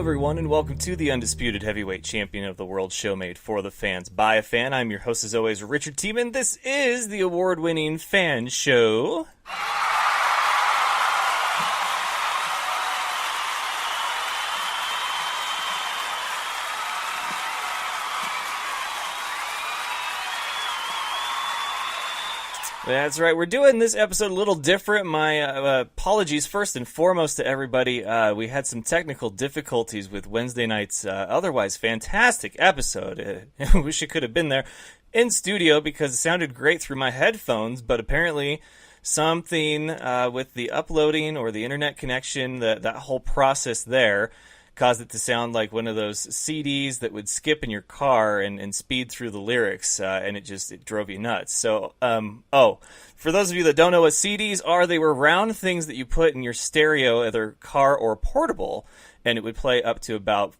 everyone, and welcome to the undisputed heavyweight champion of the world show made for the fans by a fan. I'm your host, as always, Richard Tiemann. This is the award-winning Fan Show. That's right. We're doing this episode a little different. My apologies first and foremost to everybody. We had some technical difficulties with Wednesday night's otherwise fantastic episode. I wish I could have been there in studio because it sounded great through my headphones, but apparently something with the uploading or the internet connection, that whole process there, caused it to sound like one of those CDs that would skip in your car and speed through the lyrics, and it drove you nuts. So, for those of you that don't know what CDs are, they were round things that you put in your stereo, either car or portable, and it would play up to about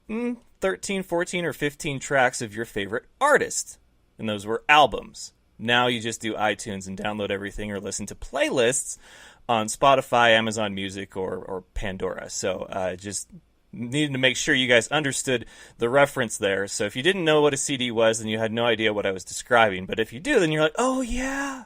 13, 14, or 15 tracks of your favorite artist, and those were albums. Now you just do iTunes and download everything or listen to playlists on Spotify, Amazon Music, or Pandora. So, just needed to make sure you guys understood the reference there. So if you didn't know what a CD was, then you had no idea what I was describing. But if you do, then you're like, oh yeah,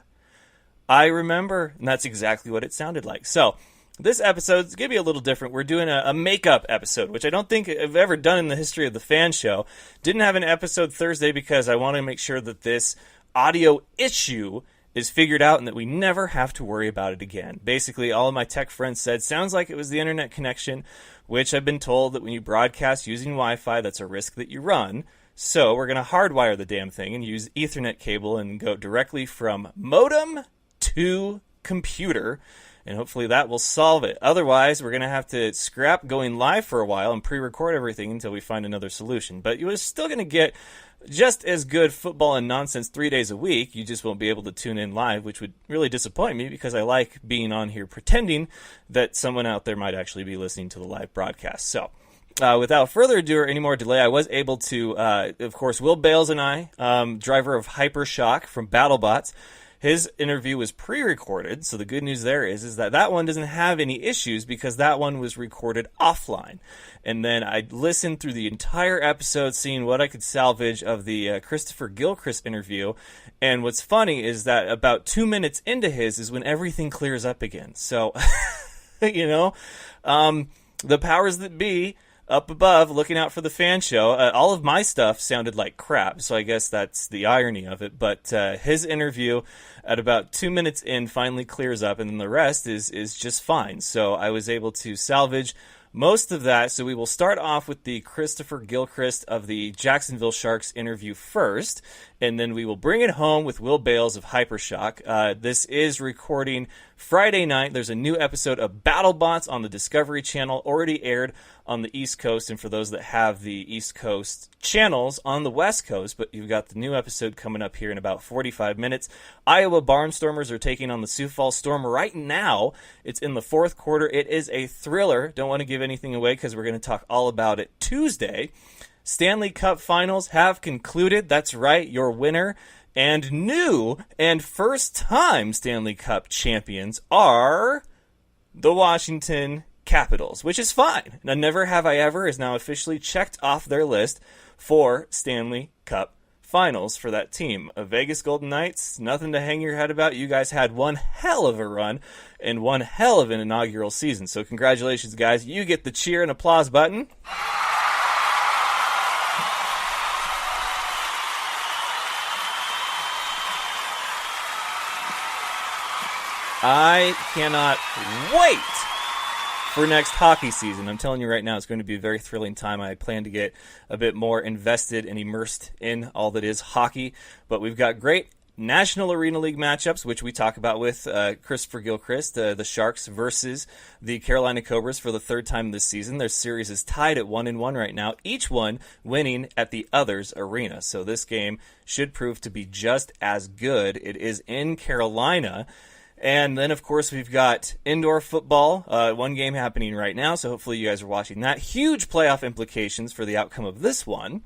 I remember. And that's exactly what it sounded like. So this episode's going to be a little different. We're doing a makeup episode, which I don't think I've ever done in the history of the Fan Show. Didn't have an episode Thursday because I want to make sure that this audio issue is figured out and that we never have to worry about it again. Basically, all of my tech friends said, sounds like it was the internet connection, which I've been told that when you broadcast using Wi-Fi, that's a risk that you run. So we're going to hardwire the damn thing and use Ethernet cable and go directly from modem to computer, and hopefully that will solve it. Otherwise, we're going to have to scrap going live for a while and pre-record everything until we find another solution. But you're still going to get just as good football and nonsense 3 days a week. You just won't be able to tune in live, which would really disappoint me because I like being on here pretending that someone out there might actually be listening to the live broadcast. So without further ado or any more delay, I was able to, of course, Will Bales and I, driver of Hypershock from Battlebots, his interview was pre-recorded, so the good news there is that one doesn't have any issues because that one was recorded offline. And then I listened through the entire episode, seeing what I could salvage of the Christopher Gilchrist interview. And what's funny is that about 2 minutes into his is when everything clears up again. So, the powers that be up above, looking out for the Fan Show. All of my stuff sounded like crap, so I guess that's the irony of it. But his interview at about 2 minutes in finally clears up, and then the rest is just fine. So I was able to salvage most of that. So we will start off with the Christopher Gilchrist of the Jacksonville Sharks interview first, and then we will bring it home with Will Bales of Hypershock. This is recording Friday night. There's a new episode of Battlebots on the Discovery Channel, already aired on the East Coast, and for those that have the East Coast channels on the West Coast, but you've got the new episode coming up here in about 45 minutes. Iowa Barnstormers are taking on the Sioux Falls Storm right now. It's in the fourth quarter. It is a thriller. Don't want to give anything away because we're going to talk all about it Tuesday. Stanley Cup Finals have concluded. That's right, your winner and new and first-time Stanley Cup champions are the Washington Capitals, which is fine. Now, Never Have I Ever is now officially checked off their list for Stanley Cup Finals for that team. Vegas Golden Knights, nothing to hang your head about. You guys had one hell of a run and one hell of an inaugural season. So congratulations, guys. You get the cheer and applause button. I cannot wait for next hockey season. I'm telling you right now, it's going to be a very thrilling time. I plan to get a bit more invested and immersed in all that is hockey. But we've got great National Arena League matchups, which we talk about with Christopher Gilchrist, the Sharks versus the Carolina Cobras for the third time this season. Their series is tied at 1-1 right now, each one winning at the other's arena. So this game should prove to be just as good. It is in Carolina. And then, of course, we've got indoor football, one game happening right now, so hopefully you guys are watching that. Huge playoff implications for the outcome of this one.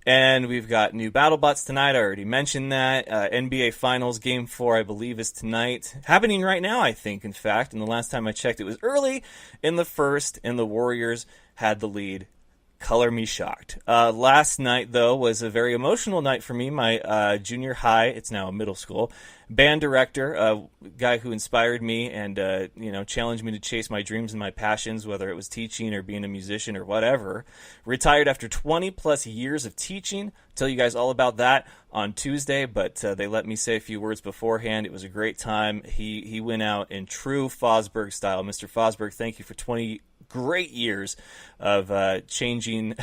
And we've got new BattleBots tonight. I already mentioned that. NBA Finals Game 4, I believe, is tonight. Happening right now, I think, in fact. And the last time I checked, it was early in the first, and the Warriors had the lead Color Me Shocked. Last night, though, was a very emotional night for me. My junior high, it's now a middle school, band director, a guy who inspired me and challenged me to chase my dreams and my passions, whether it was teaching or being a musician or whatever, retired after 20-plus years of teaching. I'll tell you guys all about that on Tuesday, but they let me say a few words beforehand. It was a great time. He went out in true Fosberg style. Mr. Fosberg, thank you for 20 great years of changing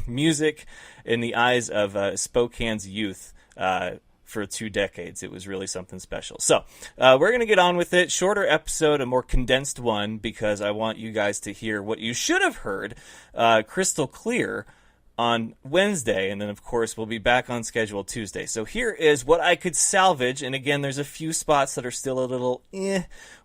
music in the eyes of Spokane's youth for 2 decades. It was really something special. So we're going to get on with it. Shorter episode, a more condensed one, because I want you guys to hear what you should have heard crystal clear on Wednesday, and then, of course, we'll be back on schedule Tuesday. So here is what I could salvage, and again, there's a few spots that are still a little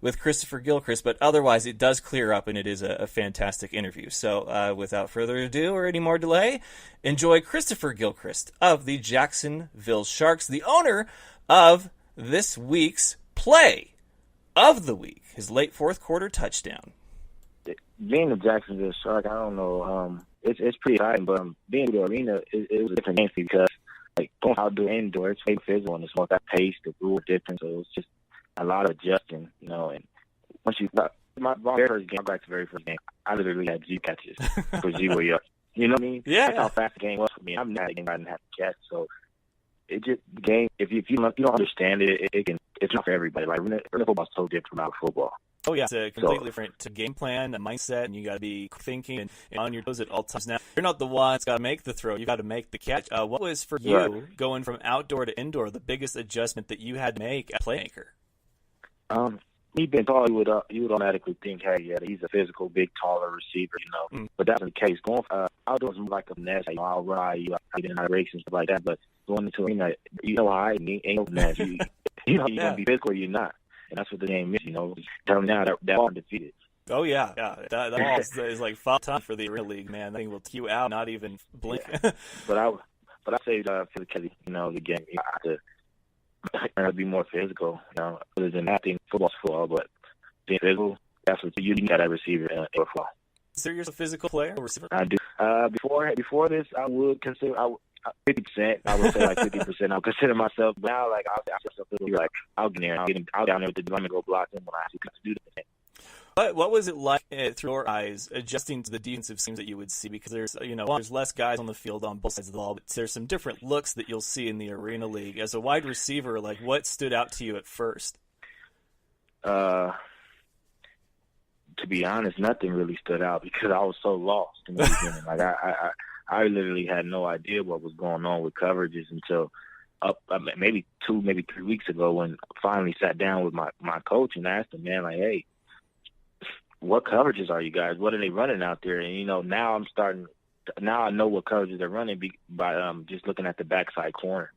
with Christopher Gilchrist, but otherwise it does clear up, and it is a fantastic interview. So without further ado or any more delay, enjoy Christopher Gilchrist of the Jacksonville Sharks, the owner of this week's play of the week, his late fourth quarter touchdown. Being a Jacksonville Shark, I don't know, it's pretty exciting, but being in the arena, it was a different game for me because, like, going outdoor, indoor, it's very physical, and it's more that pace, the rule different, so it's just a lot of adjusting, and once you, my very first game, the very first game, I literally had Z catches for 0 yards. You know what I mean? Yeah. That's how fast the game was for me. I'm not a game I didn't have to catch, so it just, the game, if you don't understand it, it's not for everybody. Like, arena football is so different from out football. Oh, yeah. It's a completely different game plan, a mindset, and you got to be thinking and on your toes at all times. Now, you're not the one that's got to make the throw. You got to make the catch. What was, for you, going from outdoor to indoor, the biggest adjustment that you had to make as a playmaker? Me being tall, you would automatically think, hey, yeah, he's a physical, big, taller receiver, But that's the case. Going outdoors is more like a nest. Like, I'll ride you, I'll get in high race and stuff like that. But going into arena, I ain't no nest. You're going to be physical or you're not. And that's what the game is, Tell me now that ball undefeated. Oh, yeah. That ball is like 5 times for the Arena League, man. That thing will take you out, not even blink. Yeah. But I say physically, the game, you have to learn to be more physical, other than that, I think football's football, but being physical, that's what you got that receiver in football. So you're a physical player or receiver? I do. Before this, I would consider 50%. I would say like 50%. I would consider myself, but now like I'll get there. I'll down there with the drum and go block them when I have to do that. What was it like through your eyes adjusting to the defensive schemes that you would see? Because there's less guys on the field on both sides of the ball, but there's some different looks that you'll see in the Arena League. As a wide receiver, like, what stood out to you at first? To be honest, nothing really stood out because I was so lost in the beginning. Like I literally had no idea what was going on with coverages until maybe 2, maybe 3 weeks ago when I finally sat down with my coach and asked him, man, like, hey, what coverages are you guys? What are they running out there? And, now I know what coverages they're running by just looking at the backside corner.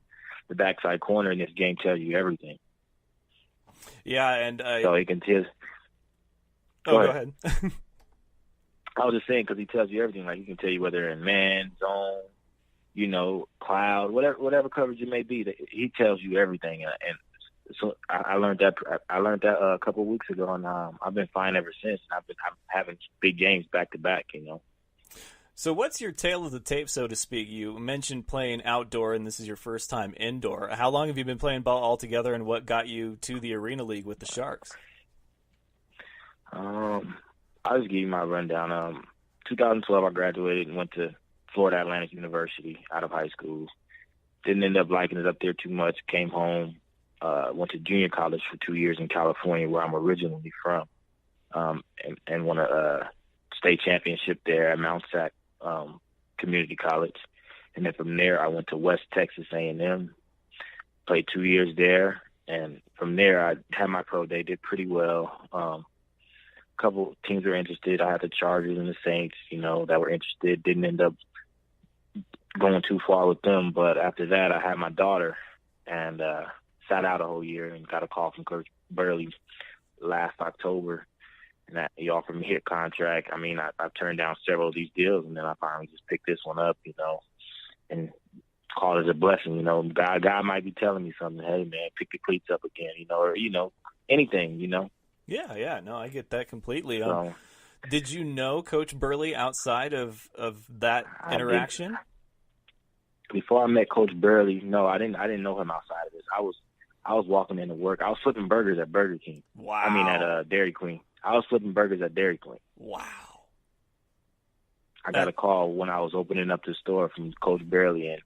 The backside corner in this game tells you everything. Yeah, and so he can tell. Go ahead. I was just saying because he tells you everything. Like, he can tell you whether in man, zone, cloud, whatever coverage it may be. He tells you everything, and so I learned that. A couple of weeks ago, and I've been fine ever since. And I'm having big games back to back. So what's your tale of the tape, so to speak? You mentioned playing outdoor, and this is your first time indoor. How long have you been playing ball altogether, and what got you to the Arena League with the Sharks? I'll just give you my rundown. 2012, I graduated and went to Florida Atlantic University out of high school. Didn't end up liking it up there too much. Came home, went to junior college for 2 years in California, where I'm originally from, and won a state championship there at Mount Sac Community College. And then from there, I went to West Texas A&M, played 2 years there. And from there, I had my pro day, did pretty well. Couple teams were interested. I had the Chargers and the Saints, that were interested. Didn't end up going too far with them. But after that, I had my daughter and sat out a whole year and got a call from Coach Burley last October. And he offered me a contract. I mean, I've turned down several of these deals, and then I finally just picked this one up, and call it a blessing. God might be telling me something. Hey, man, pick the cleats up again, or anything, Yeah, no, I get that completely. So, Did you know Coach Burley outside of that interaction? Before I met Coach Burley, no, I didn't know him outside of this. I was walking into work. I was flipping burgers at Burger King. Wow. I mean at Dairy Queen. I was flipping burgers at Dairy Queen. Wow. I got a call when I was opening up the store from Coach Burley, and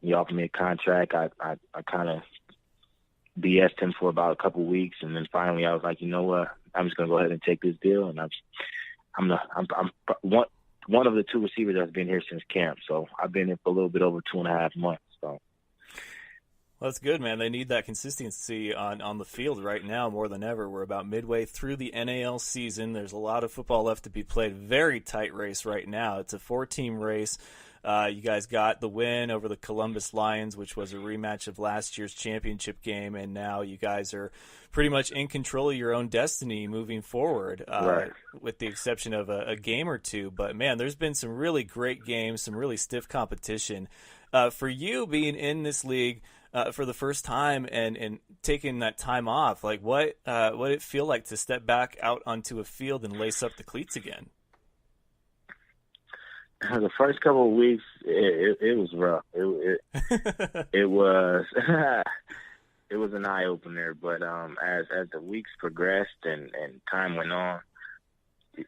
he offered me a contract. I kind of BS'd him for about a couple of weeks, and then finally I was like, you know what? I'm just gonna go ahead and take this deal, and I'm one of the two receivers that's been here since camp, so I've been here for a little bit over 2.5 months. So, well, that's good, man. They need that consistency on the field right now more than ever. We're about midway through the NAL season. There's a lot of football left to be played. Very tight race right now. It's a 4-team race. You guys got the win over the Columbus Lions, which was a rematch of last year's championship game, and now you guys are pretty much in control of your own destiny moving forward, right, with the exception of a game or two. But, man, there's been some really great games, some really stiff competition. For you being in this league for the first time and taking that time off, like what did it feel like to step back out onto a field and lace up the cleats again? The first couple of weeks, it was rough. It was it was an eye opener. But as the weeks progressed and time went on,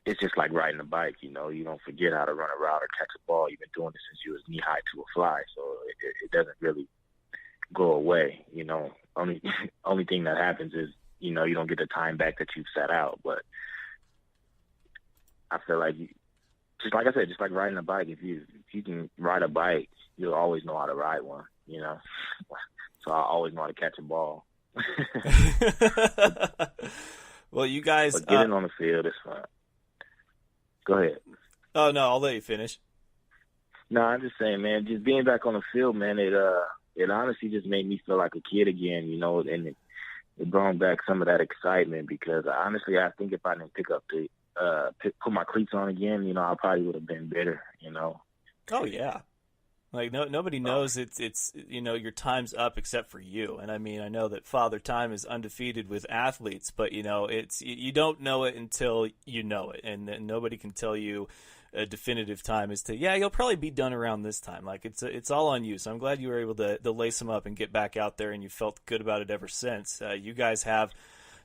it's just like riding a bike. You know, you don't forget how to run a route or catch a ball. You've been doing this since you was knee high to a fly, so it doesn't really go away. You know, only thing that happens is, you know, you don't get the time back that you've set out. But I feel like just like I said, just like riding a bike, if you can ride a bike, you'll always know how to ride one, you know. So I always know how to catch a ball. Well, you guys... But getting on the field is fun. Go ahead. Oh, no, I'll let you finish. No, I'm just saying, man, just being back on the field, man, it honestly just made me feel like a kid again, you know, and it brought back some of that excitement because honestly, I think if I didn't put my cleats on again, you know, I probably would have been bitter, you know. Oh yeah, like nobody knows it's you know, your time's up except for you. And I mean, I know that Father Time is undefeated with athletes, but you know, you don't know it until you know it, and nobody can tell you a definitive time as to you'll probably be done around this time. Like it's all on you. So I'm glad you were able to lace them up and get back out there, and you felt good about it ever since. You guys have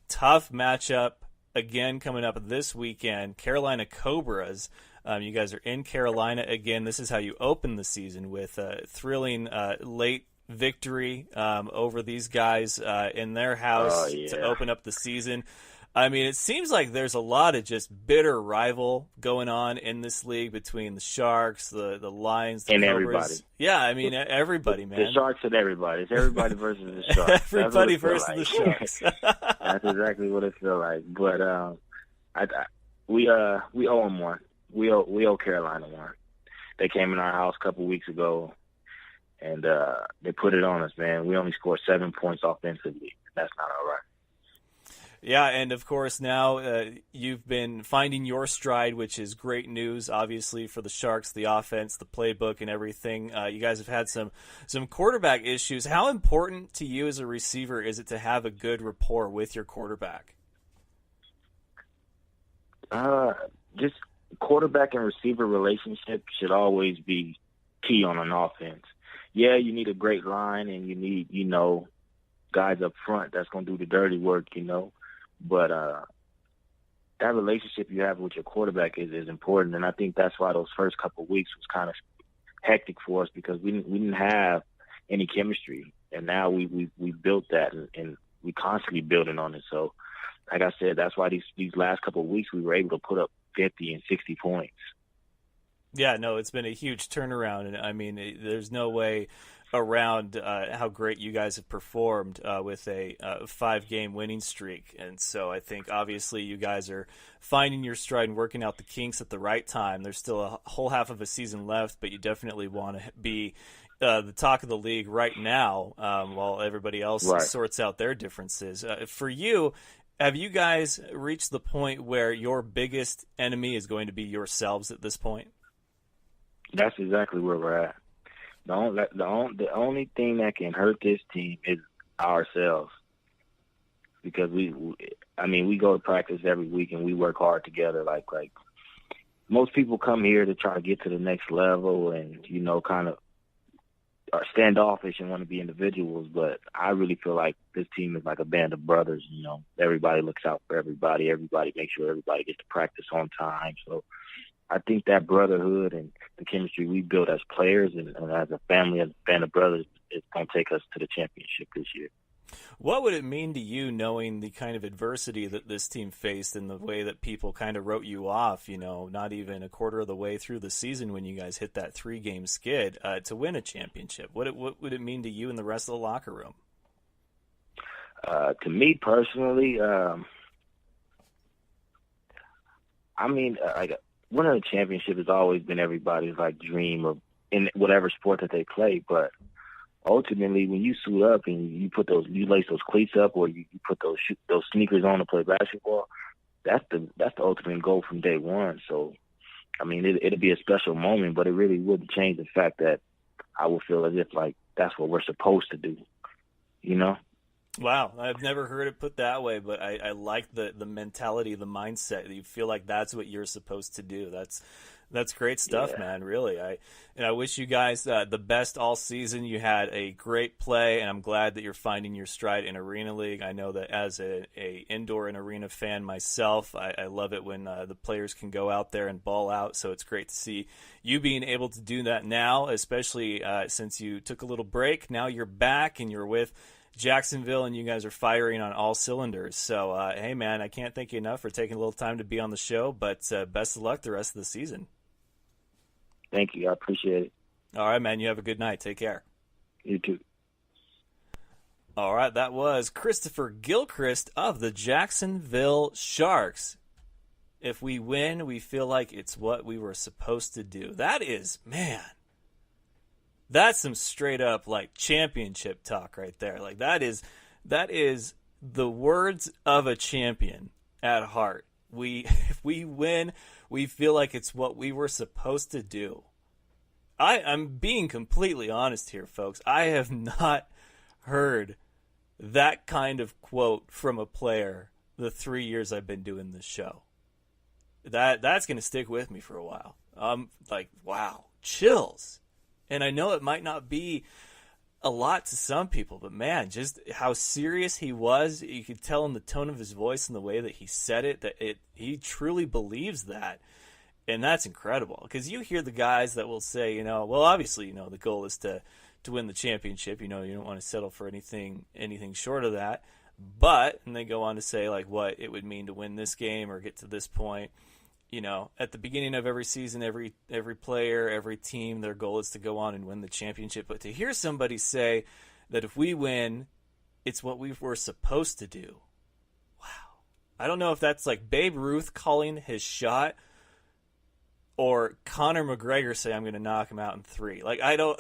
tough matchup again coming up this weekend. Carolina Cobras. You guys are in Carolina again. This is how you open the season, with a thrilling late victory over these guys in their house to open up the season. I mean, it seems like there's a lot of just bitter rival going on in this league between the Sharks, the Lions, the and Cobras. Everybody. Yeah, I mean, everybody, man. The Sharks and everybody. It's everybody versus the Sharks. Everybody versus the Sharks. That's exactly what it feels like. But we owe them one. We owe Carolina one. They came in our house a couple weeks ago, and they put it on us, man. We only scored 7 points offensively. That's not all right. Yeah, and of course now you've been finding your stride, which is great news, obviously, for the Sharks, the offense, the playbook, and everything. You guys have had some quarterback issues. How important to you as a receiver is it to have a good rapport with your quarterback? Just quarterback and receiver relationship should always be key on an offense. Yeah, you need a great line, and you need, you know, guys up front that's going to do the dirty work, you know. But that relationship you have with your quarterback is important, and I think that's why those first couple of weeks was kind of hectic for us, because we didn't have any chemistry, and now we built that, and we constantly building on it. So, like I said, that's why these last couple of weeks we were able to put up 50 and 60 points. Yeah, no, it's been a huge turnaround, and I mean, there's no way around how great you guys have performed with a 5-game winning streak. And so I think obviously you guys are finding your stride and working out the kinks at the right time. There's still a whole half of a season left, but you definitely want to be the talk of the league right now while everybody else sorts out their differences. For you, have you guys reached the point where your biggest enemy is going to be yourselves at this point? That's exactly where we're at. The only thing that can hurt this team is ourselves. because we go to practice every week and we work hard together. Like most people come here to try to get to the next level and, kind of are standoffish and want to be individuals. But I really feel like this team is like a band of brothers. Everybody looks out for everybody. Everybody makes sure everybody gets to practice on time. So I think that brotherhood and the chemistry we built as players and as a family, as a band of brothers, is going to take us to the championship this year. What would it mean to you knowing the kind of adversity that this team faced and the way that people kind of wrote you off, not even a quarter of the way through the season when you guys hit that 3-game skid to win a championship? What would it mean to you and the rest of the locker room? To me personally, winning a championship has always been everybody's dream of in whatever sport that they play, but ultimately, when you suit up and you lace those cleats up, or you put those sneakers on to play basketball, that's the ultimate goal from day one. So, it'll be a special moment, but it really wouldn't change the fact that I would feel as if that's what we're supposed to do. Wow, I've never heard it put that way, but I like the mentality, the mindset. You feel like that's what you're supposed to do. That's great stuff, yeah. Man. Really, I wish you guys the best all season. You had a great play, and I'm glad that you're finding your stride in Arena League. I know that as a indoor and arena fan myself, I love it when the players can go out there and ball out. So it's great to see you being able to do that now, especially since you took a little break. Now you're back and you're with Jacksonville, and you guys are firing on all cylinders. So, hey, man, I can't thank you enough for taking a little time to be on the show, but best of luck the rest of the season. Thank you. I appreciate it. All right, man. You have a good night. Take care. You too. All right. That was Christopher Gilchrist of the Jacksonville Sharks. If we win, we feel like it's what we were supposed to do. That is, man, that's some straight up championship talk right there. That is the words of a champion at heart. If we win, we feel like it's what we were supposed to do. I'm being completely honest here, folks. I have not heard that kind of quote from a player the 3 years I've been doing this show. That's going to stick with me for a while. I'm like, wow, chills. And I know it might not be a lot to some people, but man, just how serious he was. You could tell in the tone of his voice and the way that he said it that he truly believes that. And that's incredible, because you hear the guys that will say, well, obviously, the goal is to win the championship. You don't want to settle for anything short of that. But, and they go on to say what it would mean to win this game or get to this point. At the beginning of every season, every player, every team, their goal is to go on and win the championship. But to hear somebody say that if we win, it's what we were supposed to do. Wow. I don't know if that's Babe Ruth calling his shot or Conor McGregor say, I'm going to knock him out in 3. I don't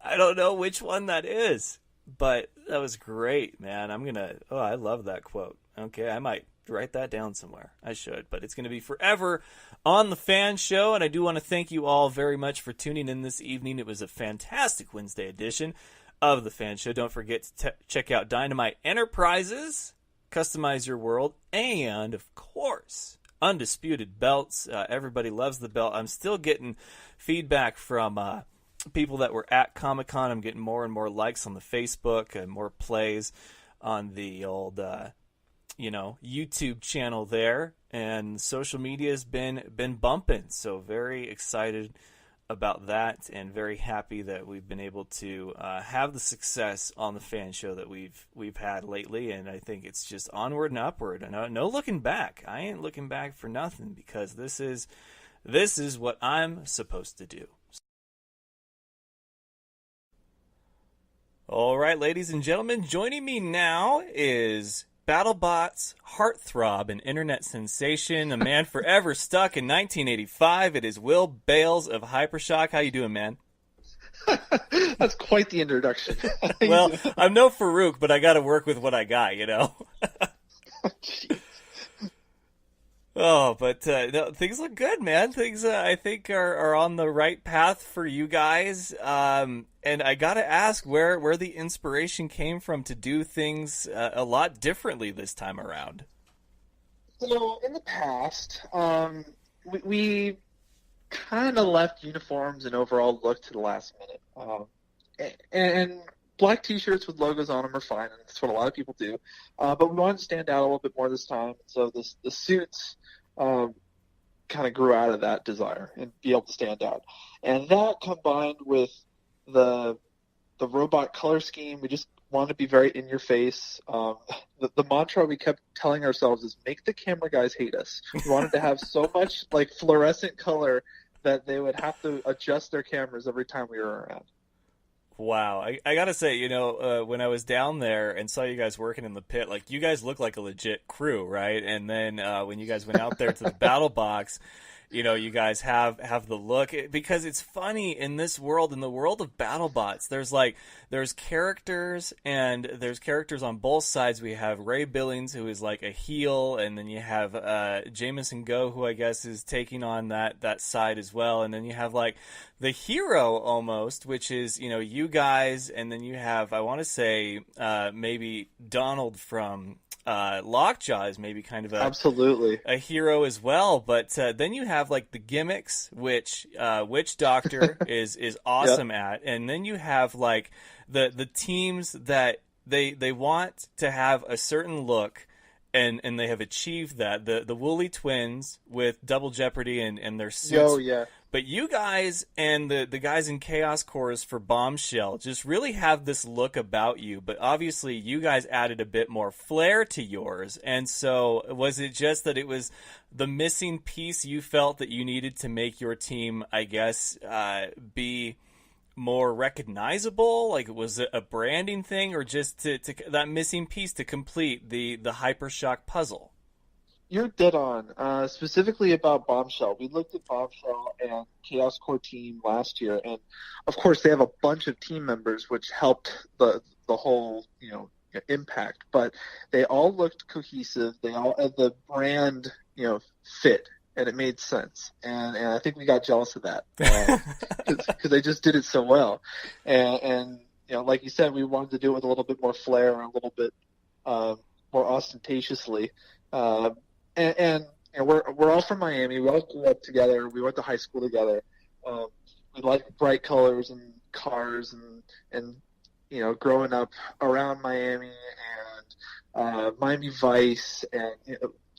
I don't know which one that is. But that was great, man. I love that quote. Okay, I might write that down somewhere. I should, but it's going to be forever on the Fan Show, and I do want to thank you all very much for tuning in this evening. It was a fantastic Wednesday edition of the Fan Show. Don't forget to check out Dynamite Enterprises, Customize Your World, and, of course, Undisputed Belts. Everybody loves the belt. I'm still getting feedback from people that were at Comic-Con. I'm getting more and more likes on the Facebook and more plays on the old YouTube channel there, and social media has been bumping. So very excited about that, and very happy that we've been able to have the success on the Fan Show that we've had lately. And I think it's just onward and upward. No looking back. I ain't looking back for nothing, because this is what I'm supposed to do. All right, ladies and gentlemen, joining me now is Battlebots heartthrob and internet sensation, a man forever stuck in 1985. It is Will Bales of Hypershock. How you doing, man? That's quite the introduction. Well, I'm no Farouk, but I got to work with what I got, Jeez. Oh, but no, things look good, man. Things I think are on the right path for you guys. And I gotta ask where the inspiration came from to do things a lot differently this time around. So in the past, we kind of left uniforms and overall look to the last minute. And black T-shirts with logos on them are fine, and that's what a lot of people do. But we wanted to stand out a little bit more this time, so the suits kind of grew out of that desire and be able to stand out. And that combined with the robot color scheme, we just wanted to be very in your face. The mantra we kept telling ourselves is make the camera guys hate us. We wanted to have so much like fluorescent color that they would have to adjust their cameras every time we were around. Wow, I gotta say, when I was down there and saw you guys working in the pit, like you guys look like a legit crew, right? And then when you guys went out there to the battle box, you guys have the look because it's funny in this world, in the world of BattleBots, there's characters and there's characters on both sides. We have Ray Billings, who is like a heel, and then you have Jameson Go, who I guess is taking on that side as well, and then you have like the hero almost, which is you guys, and then you have I want to say maybe Donald from Lockjaw is maybe kind of absolutely a hero as well, but then you have like the gimmicks, which Witch Doctor is awesome at, and then you have like the teams that they want to have a certain look, and they have achieved that. The Wooly Twins with Double Jeopardy and their suits. Oh yeah. But you guys and the guys in Chaos Corps for Bombshell just really have this look about you. But obviously, you guys added a bit more flair to yours. And so, was it just that it was the missing piece you felt that you needed to make your team, I guess, be more recognizable? Like, was it a branding thing, or just to that missing piece to complete the Hypershock puzzle? You're dead on. Specifically about Bombshell, we looked at Bombshell and Chaos Core team last year, and of course they have a bunch of team members, which helped the whole impact. But they all looked cohesive. They all the brand fit, and it made sense. And I think we got jealous of that because they just did it so well. And like you said, we wanted to do it with a little bit more flair, a little bit more ostentatiously. And we're all from Miami. We all grew up together. We went to high school together. We like bright colors and cars and growing up around Miami and Miami Vice, and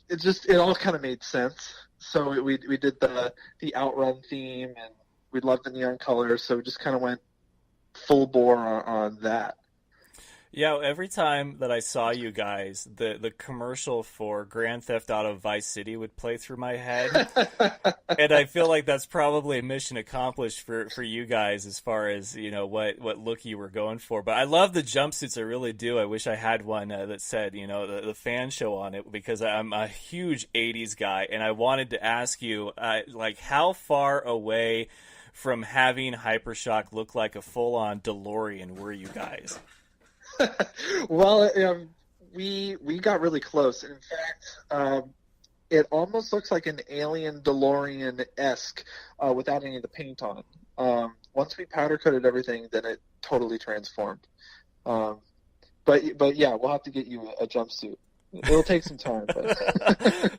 it all kind of made sense. So we did the Outrun theme, and we loved the neon colors. So we just kind of went full bore on that. Yeah, every time that I saw you guys, the commercial for Grand Theft Auto Vice City would play through my head. And I feel like that's probably a mission accomplished for you guys as far as, what look you were going for. But I love the jumpsuits, I really do. I wish I had one that said, the F.A.N show on it, because I'm a huge 80s guy. And I wanted to ask you, how far away from having Hypershock look like a full-on DeLorean were you guys? Well, we got really close. In fact, it almost looks like an alien DeLorean-esque without any of the paint on it. Once we powder coated everything, then it totally transformed. But yeah, we'll have to get you a jumpsuit. It'll take some time. But.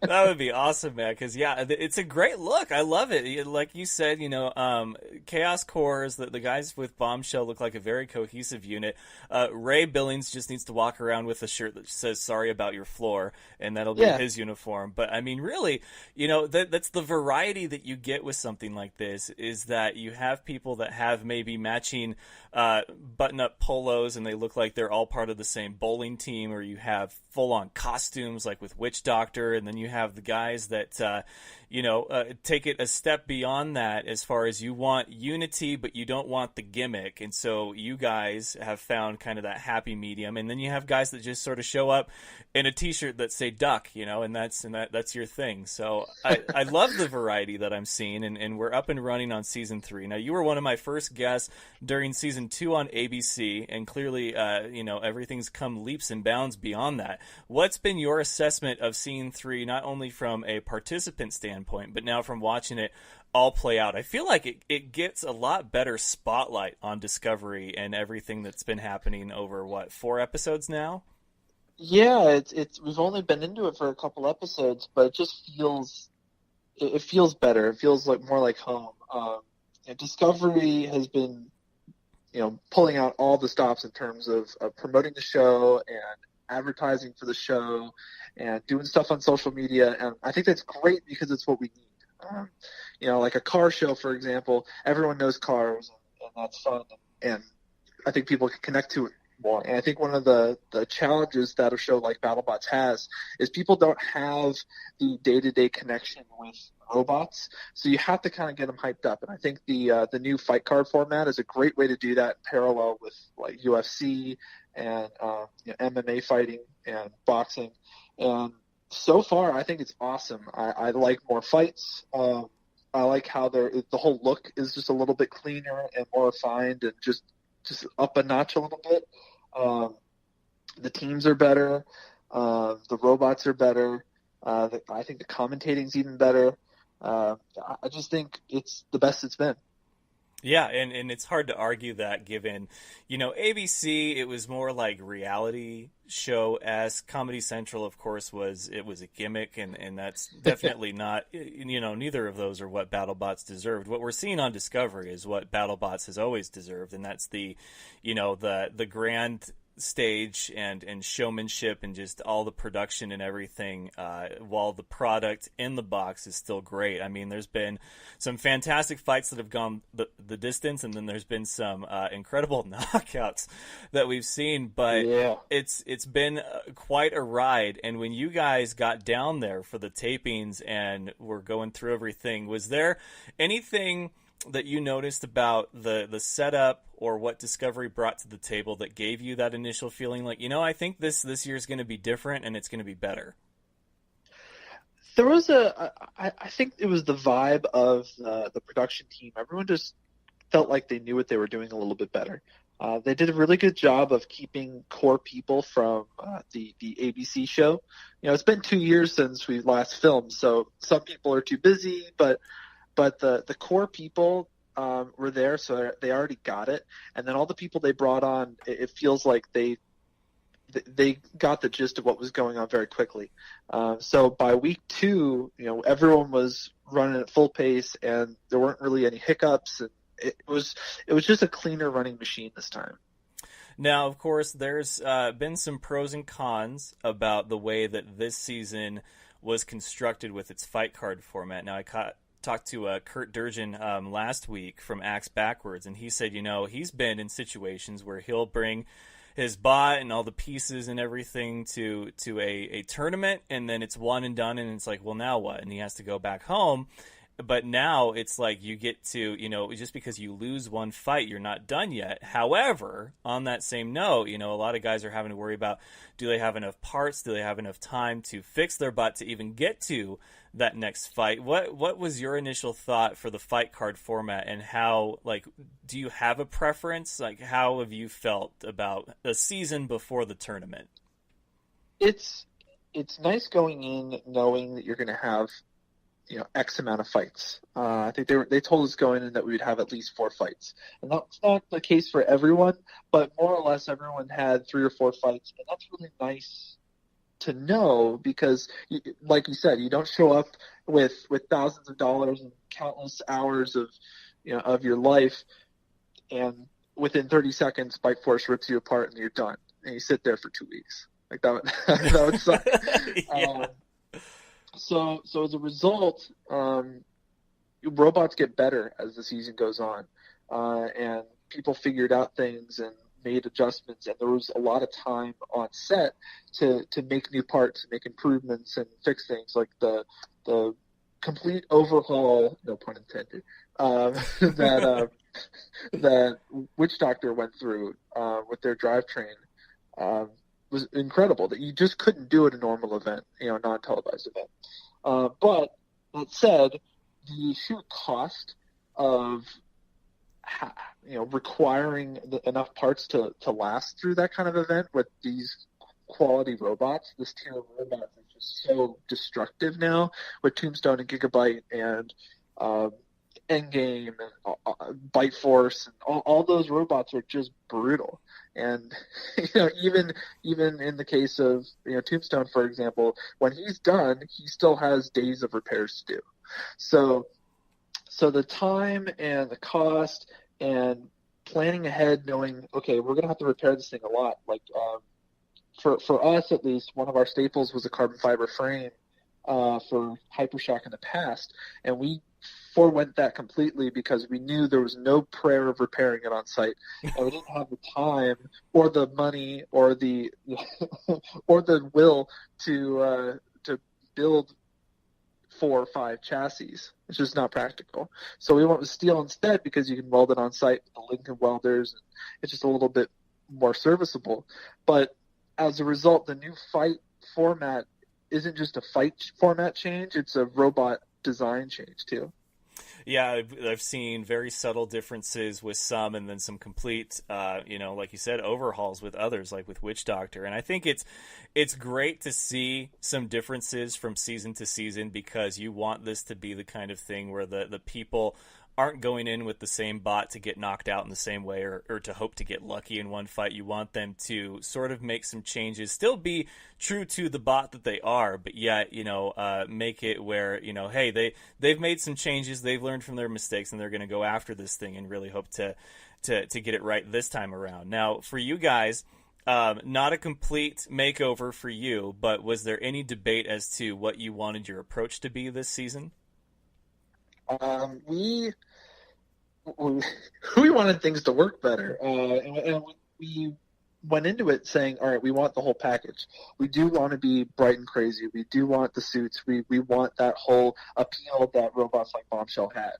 That would be awesome, man, because, it's a great look. I love it. Like you said, Chaos Corps, the guys with Bombshell look like a very cohesive unit. Ray Billings just needs to walk around with a shirt that says, sorry about your floor, and that'll be his uniform. But, I mean, really, that's the variety that you get with something like this, is that you have people that have maybe matching button-up polos, and they look like they're all part of the same bowling team, or you have full-on costumes like with Witch Doctor, and then you have the guys that take it a step beyond that as far as you want unity but you don't want the gimmick, and so you guys have found kind of that happy medium. And then you have guys that just sort of show up in a t-shirt that say duck, and that's your thing. So I love the variety that I'm seeing, and we're up and running on season 3 now. You were one of my first guests during season 2 on ABC, and clearly everything's come leaps and bounds beyond that. What's what's been your assessment of Scene 3, not only from a participant standpoint, but now from watching it all play out? I feel like it gets a lot better spotlight on Discovery and everything that's been happening over, 4 episodes now? Yeah, it's we've only been into it for a couple episodes, but it just feels better. It feels like more like home. Discovery has been, pulling out all the stops in terms of promoting the show and advertising for the show and doing stuff on social media, and I think that's great because it's what we need. Like a car show, for example, everyone knows cars, and that's fun, and I think people can connect to it more. And I think one of the challenges that a show like Battlebots has is people don't have the day-to-day connection with robots, so you have to kind of get them hyped up. And I think the new fight card format is a great way to do that in parallel with like UFC and MMA fighting and boxing. And so far, I think it's awesome. I like more fights. I like how the whole look is just a little bit cleaner and more refined and just up a notch a little bit. The teams are better. The robots are better. I think the commentating's even better. I just think it's the best it's been. Yeah, and it's hard to argue that given, ABC, it was more like reality show-esque. Comedy Central, of course, was a gimmick, and that's definitely not, neither of those are what BattleBots deserved. What we're seeing on Discovery is what BattleBots has always deserved, and that's the grand stage and showmanship and just all the production and everything, while the product in the box is still great. I mean, there's been some fantastic fights that have gone the distance, and then there's been some incredible knockouts that we've seen, but Yeah. it's been quite a ride. And when you guys got down there for the tapings and were going through everything, was there anything that you noticed about the setup or what Discovery brought to the table that gave you that initial feeling like, I think this year is going to be different and it's going to be better? There was I think it was the vibe of the production team. Everyone just felt like they knew what they were doing a little bit better. They did a really good job of keeping core people from the ABC show. It's been 2 years since we last filmed, so some people are too busy, but the core people were there, so they already got it. And then all the people they brought on, it feels like they got the gist of what was going on very quickly. So by week 2, everyone was running at full pace, and there weren't really any hiccups. And it was just a cleaner running machine this time. Now, of course, there's been some pros and cons about the way that this season was constructed with its fight card format. Now, I talked to Kurt Durgin last week from Axe Backwards, and he said, he's been in situations where he'll bring his bot and all the pieces and everything to a tournament, and then it's one and done, and it's like, well, now what? And he has to go back home. But now it's like you get to, just because you lose one fight, you're not done yet. However, on that same note, a lot of guys are having to worry about, do they have enough parts? Do they have enough time to fix their bot to even get to that next fight? What was your initial thought for the fight card format, and how, do you have a preference? How have you felt about the season before the tournament? It's nice going in knowing that you're going to have X amount of fights. I think they told us going in that we would have at least 4 fights. And that's not the case for everyone, but more or less everyone had 3 or 4 fights. And that's really nice to know because, like you said, you don't show up with thousands of dollars and countless hours of your life, and within 30 seconds, Bite Force rips you apart and you're done. And you sit there for 2 weeks. That would suck. Yeah. So as a result, robots get better as the season goes on, and people figured out things and made adjustments, and there was a lot of time on set to make new parts, make improvements, and fix things like the complete overhaul, no pun intended, that Witch Doctor went through with their drivetrain. Was incredible that you just couldn't do at a normal event, non-televised event. But that said, the sheer cost of requiring enough parts to last through that kind of event with these quality robots. This tier of robots is just so destructive now with Tombstone and Gigabyte and Endgame and Bite Force, and all those robots are just brutal. And even in the case of Tombstone, for example, when he's done, he still has days of repairs to do. So the time and the cost and planning ahead, knowing, okay, we're gonna have to repair this thing a lot. Like for us at least, one of our staples was a carbon fiber frame for Hypershock in the past, and we forewent that completely because we knew there was no prayer of repairing it on site, and we didn't have the time or the money or the or the will to build 4 or 5 chassis. It's just not practical. So we went with steel instead because you can weld it on site with the Lincoln welders, and it's just a little bit more serviceable. But as a result, the new fight format isn't just a fight format change, it's a robot design change too. Yeah, I've seen very subtle differences with some, and then some complete, like you said, overhauls with others, like with Witch Doctor. And I think it's great to see some differences from season to season, because you want this to be the kind of thing where the people aren't going in with the same bot to get knocked out in the same way, or to hope to get lucky in one fight. You want them to sort of make some changes, still be true to the bot that they are, but yet, make it where, hey, they've made some changes, they've learned from their mistakes, and they're going to go after this thing and really hope to get it right this time around. Now, for you guys, not a complete makeover for you, but was there any debate as to what you wanted your approach to be this season? We wanted things to work better, and we went into it saying, all right, we want the whole package. We do want to be bright and crazy. We do want the suits. We want that whole appeal that robots like Bombshell had.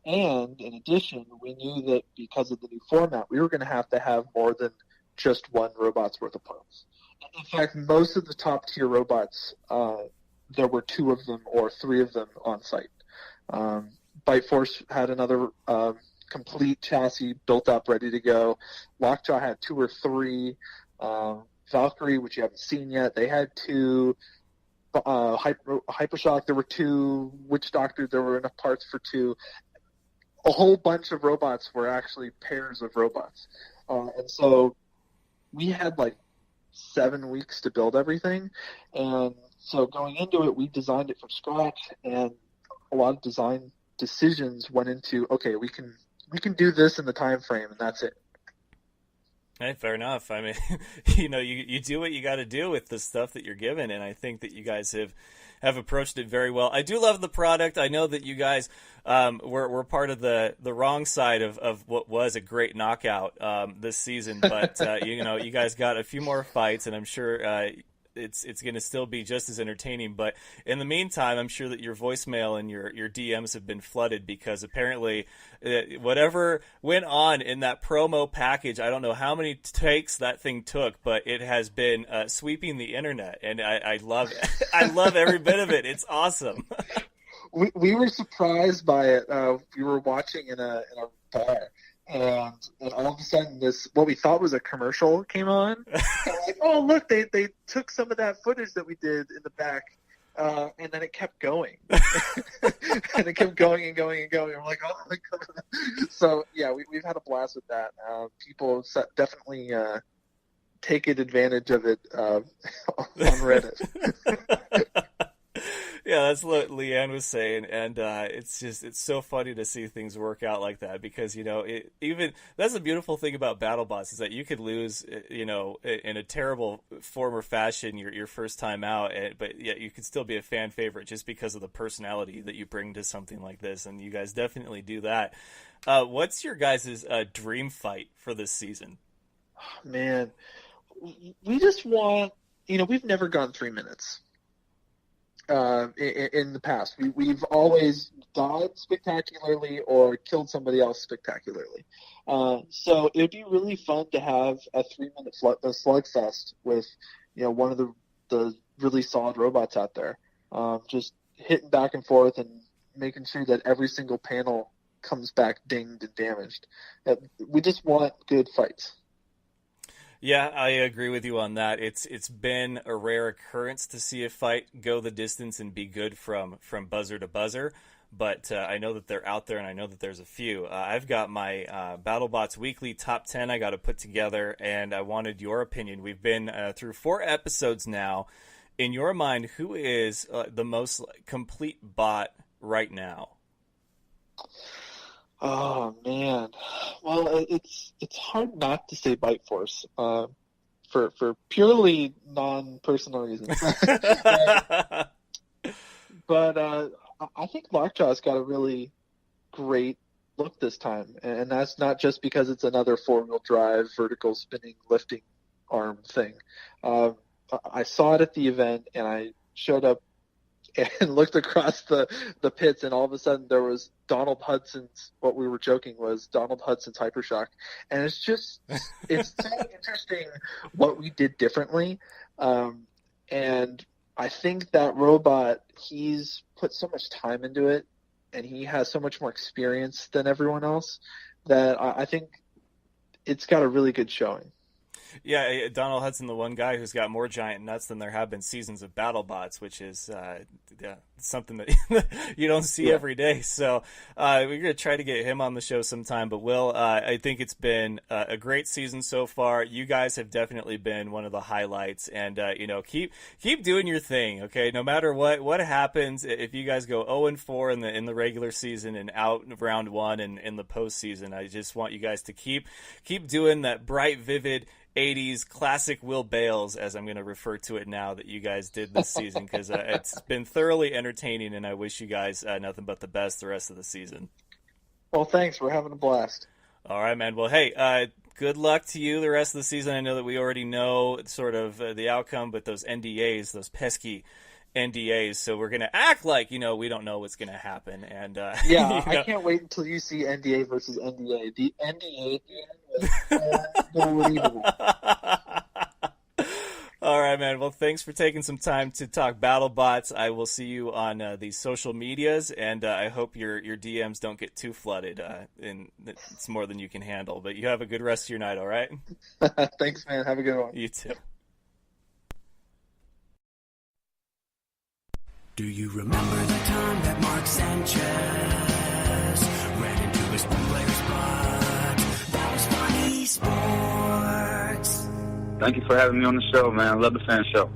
And in addition, we knew that because of the new format, we were going to have more than just one robot's worth of parts. In fact, most of the top tier robots, there were 2 of them or 3 of them on site. Bite Force had another complete chassis built up, ready to go. Lockjaw had 2 or 3. Valkyrie, which you haven't seen yet, they had 2. Hypershock, there were 2. Witch Doctor, there were enough parts for 2. A whole bunch of robots were actually pairs of robots. And so we had like 7 weeks to build everything. And so going into it, we designed it from scratch, and a lot of design decisions went into, okay, we can do this in the time frame, and that's it. Hey, fair enough. I mean, you do what you got to do with the stuff that you're given, and I think that you guys have approached it very well. I do love the product. I know that you guys were part of the wrong side of what was a great knockout this season, but you guys got a few more fights, and I'm sure it's going to still be just as entertaining. But in the meantime, I'm sure that your voicemail and your DMs have been flooded, because apparently whatever went on in that promo package, I don't know how many takes that thing took, but it has been sweeping the internet, and I love I love every bit of it. It's awesome. We were surprised by it. We were watching in a bar, and all of a sudden what we thought was a commercial came on. And like, oh look, they took some of that footage that we did in the back, and then it kept going. And it kept going and going and going. We're like, oh my god. So yeah, we've had a blast with that. People definitely taken advantage of it on Reddit. Yeah, that's what Leanne was saying, and it's so funny to see things work out like that, because even that's the beautiful thing about Battlebots, is that you could lose in a terrible form or fashion your first time out, but yet you could still be a fan favorite just because of the personality that you bring to something like this, and you guys definitely do that. What's your guys' dream fight for this season? Oh, man, we just want we've never gone 3 minutes. In the past, we've always died spectacularly or killed somebody else spectacularly. So it'd be really fun to have a 3-minute slugfest with one of the really solid robots out there, just hitting back and forth and making sure that every single panel comes back dinged and damaged. We just want good fights. Yeah, I agree with you on that. It's been a rare occurrence to see a fight go the distance and be good from buzzer to buzzer. But I know that they're out there, and I know that there's a few. I've got my Battlebots Weekly Top 10 I got to put together, and I wanted your opinion. We've been through 4 episodes now. In your mind, who is the most complete bot right now? Oh man, well it's hard not to say Bite Force for purely non-personal reasons. But I think Lockjaw's got a really great look this time, and that's not just because it's another 4-wheel drive vertical spinning lifting arm thing. I saw it at the event, and I showed up and looked across the pits, and all of a sudden there was Donald Hudson's, what we were joking was Donald Hudson's Hypershock. And it's so interesting what we did differently. And I think that robot, he's put so much time into it, and he has so much more experience than everyone else, that I think it's got a really good showing. Yeah, Donald Hudson, the one guy who's got more giant nuts than there have been seasons of Battlebots, which is something that you don't see every day. So we're going to try to get him on the show sometime. But Will, I think it's been a great season so far. You guys have definitely been one of the highlights, and keep doing your thing. Okay, no matter what happens, if you guys go 0-4 in the regular season and out of round 1 and in the postseason, I just want you guys to keep doing that bright, vivid 80s classic Will Bales, as I'm going to refer to it now, that you guys did this season, because it's been thoroughly entertaining, and I wish you guys nothing but the best the rest of the season. Well, thanks. We're having a blast. All right, man. Well, hey, good luck to you the rest of the season. I know that we already know sort of the outcome, but those NDAs, those pesky NDAs, so we're going to act like, we don't know what's going to happen. And I can't wait until you see NDA versus NDA. The NDA was unbelievable. All right, man. Well, thanks for taking some time to talk Battlebots. I will see you on the social medias, and I hope your DMs don't get too flooded. And it's more than you can handle. But you have a good rest of your night, all right? Thanks, man. Have a good one. You too. Do you remember the time that Mark Sanchez ran into his own player's butt? That was funny sports. Thank you for having me on the show, man. I love the F.A.N show.